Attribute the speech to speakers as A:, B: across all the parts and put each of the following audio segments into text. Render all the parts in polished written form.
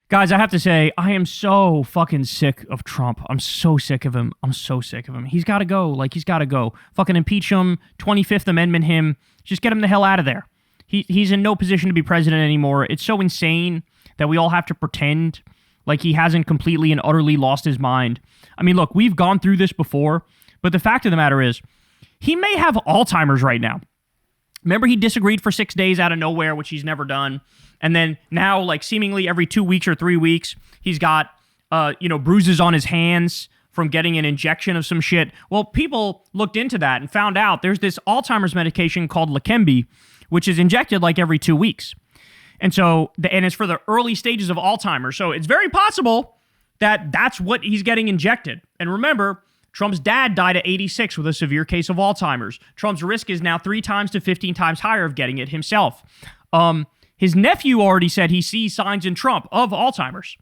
A: Guys, I have to say, I am so fucking sick of Trump. I'm so sick of him. I'm so sick of him. He's got to go. Like, he's got to go. Fucking impeach him, 25th Amendment him. Just get him the hell out of there. He's in no position to be president anymore. It's so insane that we all have to pretend like he hasn't completely and utterly lost his mind. I mean, look, we've gone through this before, but the fact of the matter is, he may have Alzheimer's right now. Remember, he disagreed for 6 days out of nowhere, which he's never done. And then now, like, seemingly every 2 weeks or 3 weeks, he's got, bruises on his hands from getting an injection of some shit. Well, people looked into that and found out there's this Alzheimer's medication called Leqembi, which is injected like every 2 weeks. And so, and it's for the early stages of Alzheimer's. So it's very possible that that's what he's getting injected. And remember, Trump's dad died at 86 with a severe case of Alzheimer's. Trump's risk is now 3 times to 15 times higher of getting it himself. His nephew already said he sees signs in Trump of Alzheimer's.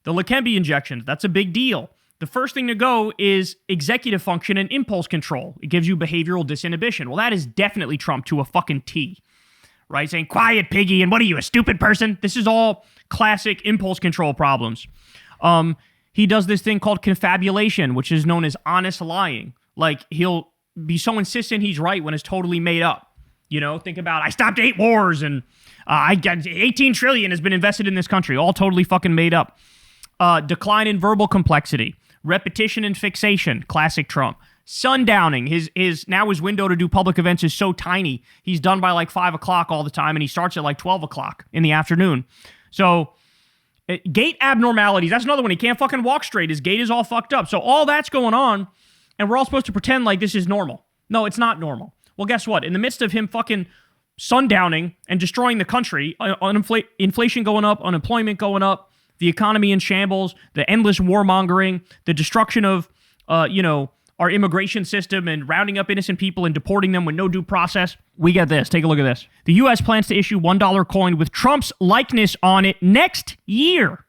A: The Leqembi injections, that's a big deal. The first thing to go is executive function and impulse control. It gives you behavioral disinhibition. Well, that is definitely Trump to a fucking T. Right? Saying, quiet, piggy, and what are you, a stupid person? This is all classic impulse control problems. He does this thing called confabulation, which is known as honest lying. Like, he'll be so insistent he's right when it's totally made up. You know, think about, I stopped 8 wars and I got 18 trillion has been invested in this country. All totally fucking made up. Decline in verbal complexity. Repetition and fixation. Classic Trump. Sundowning. His window to do public events is so tiny. He's done by like 5 o'clock all the time, and he starts at like 12 o'clock in the afternoon. So, gait abnormalities. That's another one. He can't fucking walk straight. His gait is all fucked up. So all that's going on, and we're all supposed to pretend like this is normal. No, it's not normal. Well, guess what? In the midst of him fucking sundowning and destroying the country, inflation going up, unemployment going up, the economy in shambles, the endless warmongering, the destruction of, our immigration system and rounding up innocent people and deporting them with no due process. We get this. Take a look at this. The U.S. plans to issue $1 coin with Trump's likeness on it next year.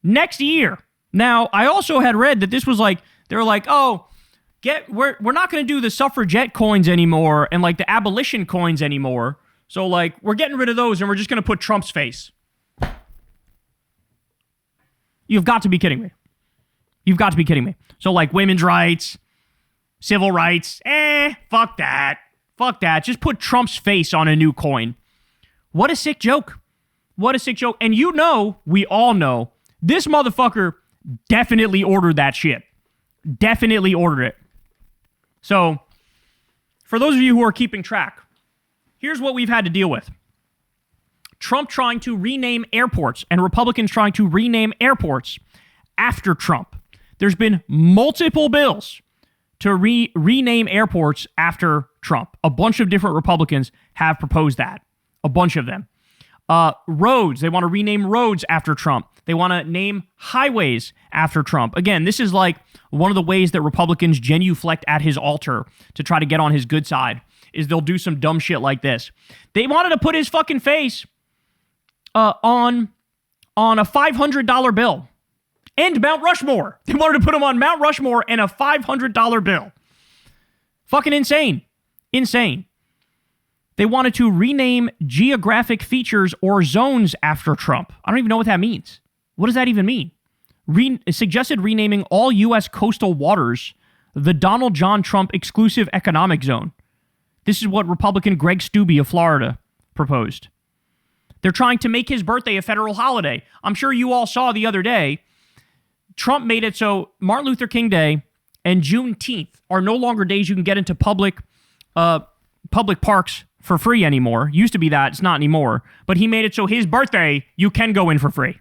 A: Next year. Now, I also had read that this was like, they were like, we're not going to do the suffragette coins anymore and like the abolition coins anymore. So like, we're getting rid of those and we're just going to put Trump's face. You've got to be kidding me. You've got to be kidding me. So like women's rights, civil rights, fuck that. Fuck that. Just put Trump's face on a new coin. What a sick joke. What a sick joke. And we all know, this motherfucker definitely ordered that shit. Definitely ordered it. So, for those of you who are keeping track, here's what we've had to deal with. Trump trying to rename airports and Republicans trying to rename airports after Trump. There's been multiple bills to rename airports after Trump. A bunch of different Republicans have proposed that. A bunch of them. Roads. They want to rename roads after Trump. They want to name highways after Trump. Again, this is like one of the ways that Republicans genuflect at his altar to try to get on his good side, is they'll do some dumb shit like this. They wanted to put his fucking face on a $500 bill. And Mount Rushmore. They wanted to put him on Mount Rushmore and a $500 bill. Fucking insane. Insane. They wanted to rename geographic features or zones after Trump. I don't even know what that means. What does that even mean? Suggested renaming all U.S. coastal waters the Donald John Trump exclusive economic zone. This is what Republican Greg Steube of Florida proposed. They're trying to make his birthday a federal holiday. I'm sure you all saw the other day, Trump made it so Martin Luther King Day and Juneteenth are no longer days you can get into public parks for free anymore. Used to be that. It's not anymore. But he made it so his birthday, you can go in for free.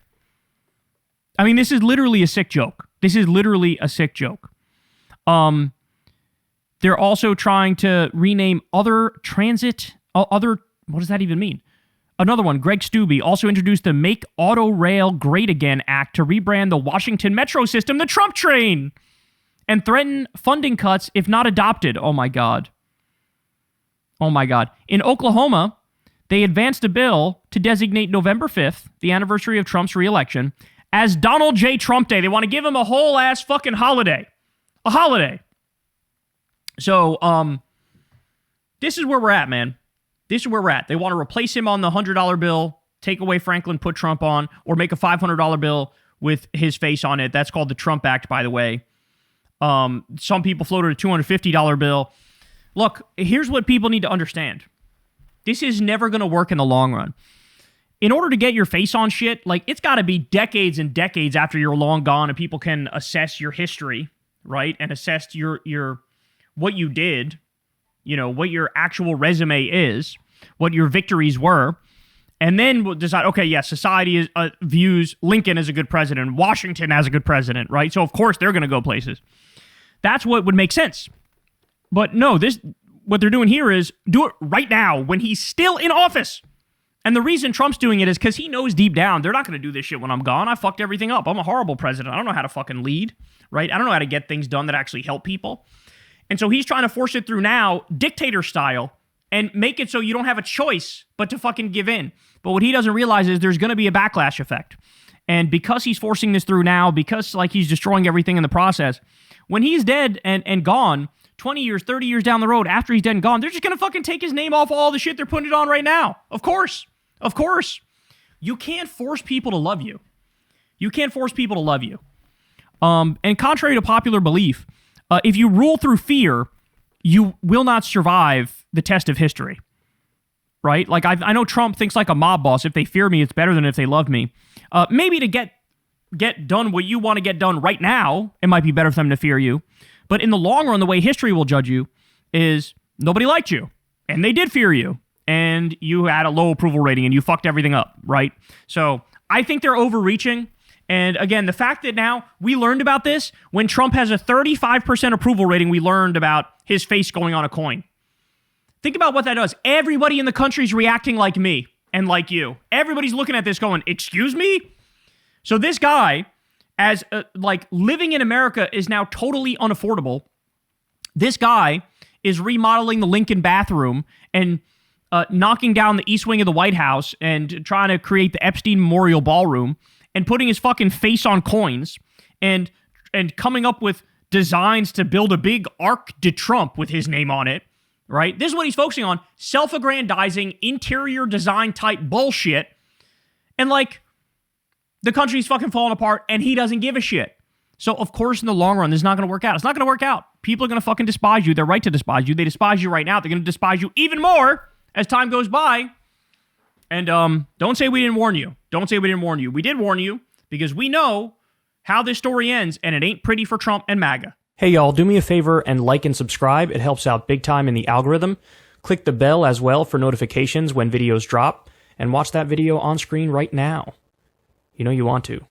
A: I mean, this is literally a sick joke. This is literally a sick joke. They're also trying to rename other transit, what does that even mean? Another one, Greg Steube, also introduced the Make Auto Rail Great Again Act to rebrand the Washington Metro system the Trump train and threaten funding cuts if not adopted. Oh my God. Oh my God. In Oklahoma, they advanced a bill to designate November 5th, the anniversary of Trump's reelection, as Donald J. Trump Day. They want to give him a whole ass fucking holiday. A holiday. So, this is where we're at, man. This is where we're at. They want to replace him on the $100 bill take away Franklin, put Trump on, or make a $500 bill with his face on it. That's called the Trump Act, by the way. Some people floated a $250 bill. Look, here's what people need to understand. This is never going to work in the long run. In order to get your face on shit, like, it's got to be decades and decades after you're long gone and people can assess your history, right? And assess your what you did, you know, what your actual resume is, what your victories were. And then we'll decide, okay, yeah, society views Lincoln as a good president, Washington as a good president, right? So, of course, they're going to go places. That's what would make sense. But no, what they're doing here is do it right now when he's still in office. And the reason Trump's doing it is because he knows deep down they're not going to do this shit when I'm gone. I fucked everything up. I'm a horrible president. I don't know how to fucking lead, right? I don't know how to get things done that actually help people. And so he's trying to force it through now, dictator style, and make it so you don't have a choice but to fucking give in. But what he doesn't realize is there's going to be a backlash effect. And because he's forcing this through now, because like he's destroying everything in the process, when he's dead and gone, 20 years, 30 years down the road, after he's dead and gone, they're just going to fucking take his name off all the shit they're putting it on right now. Of course. Of course. You can't force people to love you. You can't force people to love you. And contrary to popular belief, if you rule through fear, you will not survive the test of history, right? Like, I know Trump thinks like a mob boss. If they fear me, it's better than if they love me. Maybe to get done what you want to get done right now, it might be better for them to fear you. But in the long run, the way history will judge you is nobody liked you, and they did fear you, and you had a low approval rating, and you fucked everything up, right? So I think they're overreaching. And again, the fact that now we learned about this, when Trump has a 35% approval rating, we learned about his face going on a coin. Think about what that does. Everybody in the country is reacting like me and like you. Everybody's looking at this going, excuse me? So this guy, as like living in America is now totally unaffordable. This guy is remodeling the Lincoln bathroom and knocking down the East Wing of the White House and trying to create the Epstein Memorial Ballroom and putting his fucking face on coins and coming up with designs to build a big Arc de Trump with his name on it, right? This is what he's focusing on. Self-aggrandizing, interior design type bullshit. And like, the country's fucking falling apart and he doesn't give a shit. So, of course, in the long run, this is not going to work out. It's not going to work out. People are going to fucking despise you. They're right to despise you. They despise you right now. They're going to despise you even more as time goes by. And don't say we didn't warn you. Don't say we didn't warn you. We did warn you because we know how this story ends, and it ain't pretty for Trump and MAGA.
B: Hey, y'all, do me a favor and like and subscribe. It helps out big time in the algorithm. Click the bell as well for notifications when videos drop, and watch that video on screen right now. You know you want to.